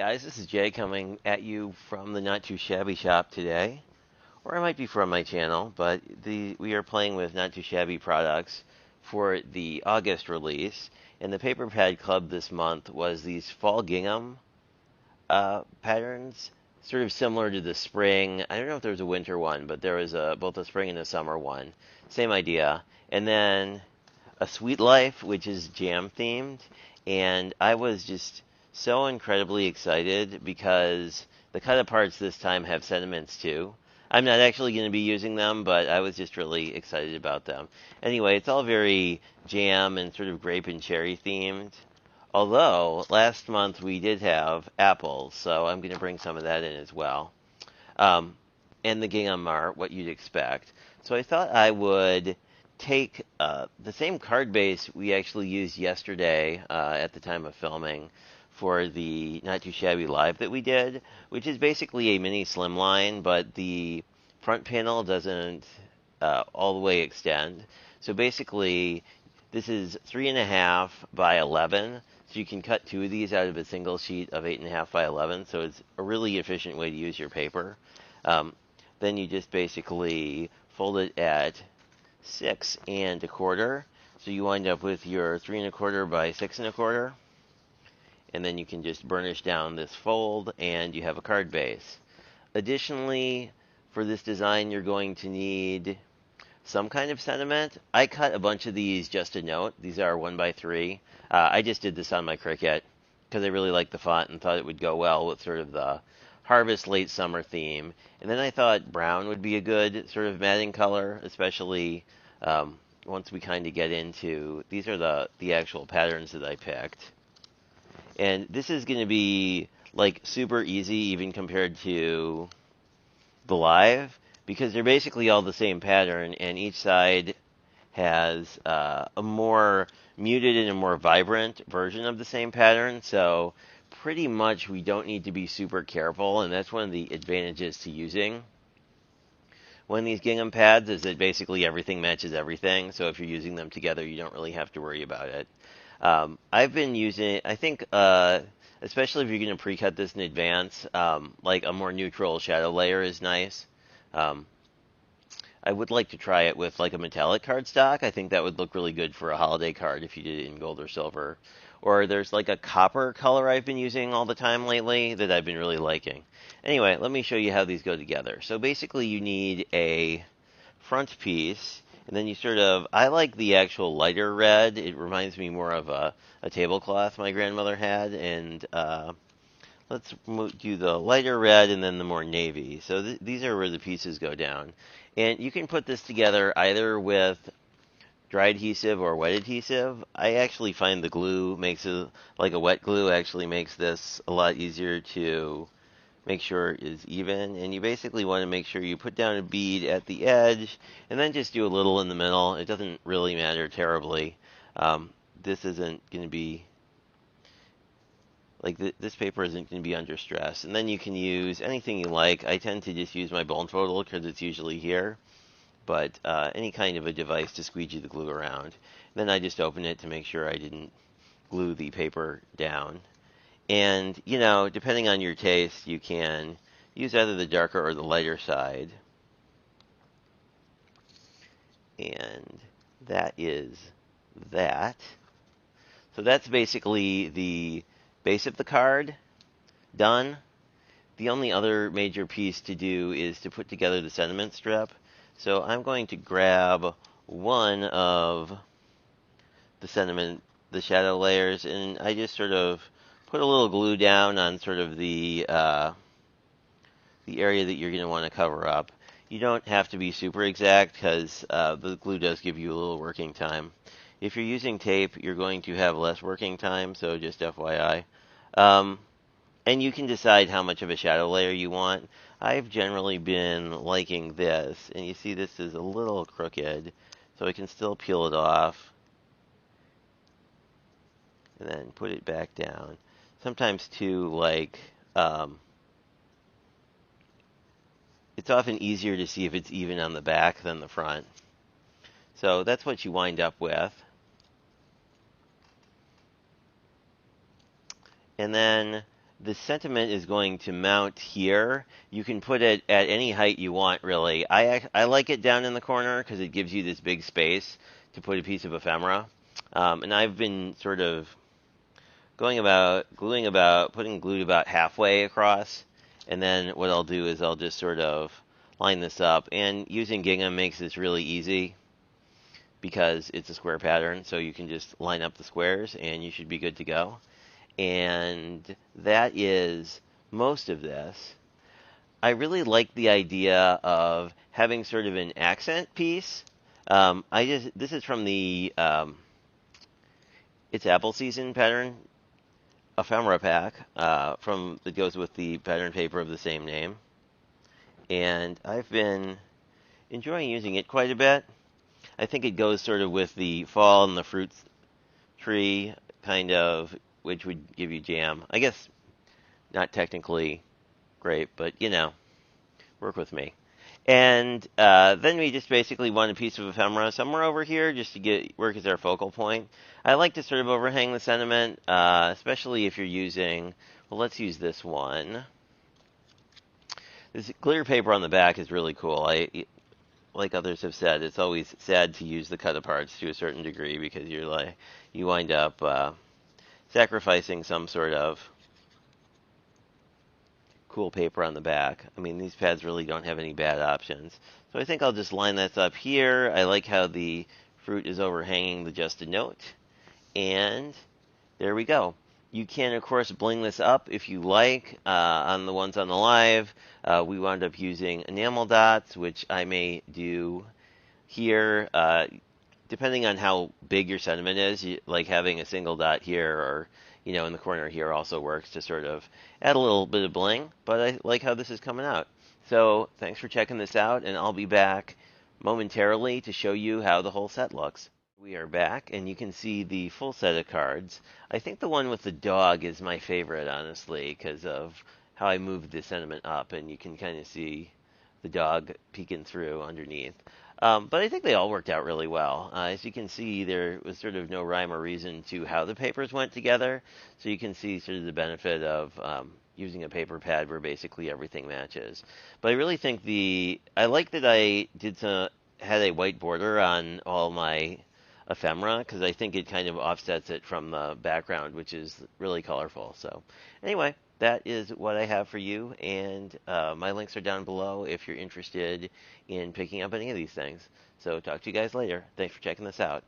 guys, this is Jay coming at you from the Not Too Shabby shop today, or I might be from my channel, but we are playing with Not Too Shabby products for the August release, and the Paper Pad Club this month was these fall gingham patterns, sort of similar to the spring. I don't know if there was a winter one, but there was both a spring and a summer one. Same idea. And then a Sweet Life, which is jam themed, and I was just so incredibly excited because the cut aparts this time have sentiments too. I'm not actually going to be using them, but I was just really excited about them. Anyway, it's all very jam and sort of grape and cherry themed. Although last month we did have apples, so I'm going to bring some of that in as well. Um, and the gingham are what you'd expect. So I thought I would take the same card base we actually used yesterday at the time of filming for the Not Too Shabby Live that we did, which is basically a mini slimline, but the front panel doesn't all the way extend. So basically, this is 3.5 by 11, so you can cut two of these out of a single sheet of 8.5 by 11, so it's a really efficient way to use your paper. Then you just basically fold it at 6.25, so you wind up with your 3.25 by 6.25, and then you can just burnish down this fold, and you have a card base. Additionally, for this design, you're going to need some kind of sentiment. I cut a bunch of these just to note. These are 1x3. I just did this on my Cricut because I really liked the font and thought it would go well with sort of the harvest late summer theme. And then I thought brown would be a good sort of matting color, especially once we kind of get into, these are the actual patterns that I picked. And this is going to be like super easy even compared to the live, because they're basically all the same pattern, and each side has a more muted and a more vibrant version of the same pattern. So pretty much we don't need to be super careful, and that's one of the advantages to using one of these gingham pads, is that basically everything matches everything. So if you're using them together, you don't really have to worry about it. I've been using, I think, especially if you're going to pre-cut this in advance, like a more neutral shadow layer is nice. I would like to try it with like a metallic cardstock. I think that would look really good for a holiday card if you did it in gold or silver. Or there's like a copper color I've been using all the time lately that I've been really liking. Anyway, let me show you how these go together. So basically you need a front piece, and then you sort of, I like the actual lighter red. It reminds me more of a tablecloth my grandmother had, and let's do the lighter red and then the more navy. So these are where the pieces go down. And you can put this together either with dry adhesive or wet adhesive. I actually find the glue makes it, like a wet glue actually makes this a lot easier to make sure is even. And you basically want to make sure you put down a bead at the edge and then just do a little in the middle. It doesn't really matter terribly. This isn't going to be like this paper isn't going to be under stress. And then you can use anything you like. I tend to just use my bone total because it's usually here, but any kind of a device to squeegee the glue around. Then I just open it to make sure I didn't glue the paper down. And, you know, depending on your taste, you can use either the darker or the lighter side. And that is that. So that's basically the base of the card done. The only other major piece to do is to put together the sentiment strip. So I'm going to grab one of the shadow layers, and I just sort of put a little glue down on sort of the area that you're going to want to cover up. You don't have to be super exact because the glue does give you a little working time. If you're using tape, you're going to have less working time, so just FYI. And you can decide how much of a shadow layer you want. I've generally been liking this, and you see this is a little crooked, so I can still peel it off and then put it back down. Sometimes too, like, it's often easier to see if it's even on the back than the front. So that's what you wind up with. And then the sentiment is going to mount here. You can put it at any height you want, really. I like it down in the corner because it gives you this big space to put a piece of ephemera. And I've been sort of putting glue about halfway across. And then what I'll do is I'll just sort of line this up. And using gingham makes this really easy because it's a square pattern. So you can just line up the squares and you should be good to go. And that is most of this. I really like the idea of having sort of an accent piece. This is from the It's Apple Season pattern ephemera pack from that goes with the pattern paper of the same name, and I've been enjoying using it quite a bit. I think it goes sort of with the fall and the fruit tree kind of, which would give you jam. I guess not technically great, but work with me. And then we just basically want a piece of ephemera somewhere over here just to work as our focal point. I like to sort of overhang the sentiment, especially if you're using, well, let's use this one. This glitter paper on the back is really cool. Like others have said, it's always sad to use the cut-aparts to a certain degree because you wind up sacrificing some sort of cool paper on the back. I mean, these pads really don't have any bad options. So I think I'll just line this up here. I like how the fruit is overhanging the just a note. And there we go. You can, of course, bling this up if you like. On the ones on the live, we wound up using enamel dots, which I may do here. Depending on how big your sentiment is, like having a single dot here or in the corner here also works to sort of add a little bit of bling, but I like how this is coming out. So thanks for checking this out, and I'll be back momentarily to show you how the whole set looks. We are back, and you can see the full set of cards. I think the one with the dog is my favorite, honestly, because of how I moved the sentiment up, and you can kind of see the dog peeking through underneath. But I think they all worked out really well. As you can see, there was sort of no rhyme or reason to how the papers went together. So you can see sort of the benefit of using a paper pad where basically everything matches. But I really think I like that I had a white border on all my ephemera because I think it kind of offsets it from the background, which is really colorful. So anyway, that is what I have for you, and my links are down below if you're interested in picking up any of these things. So talk to you guys later. Thanks for checking this out.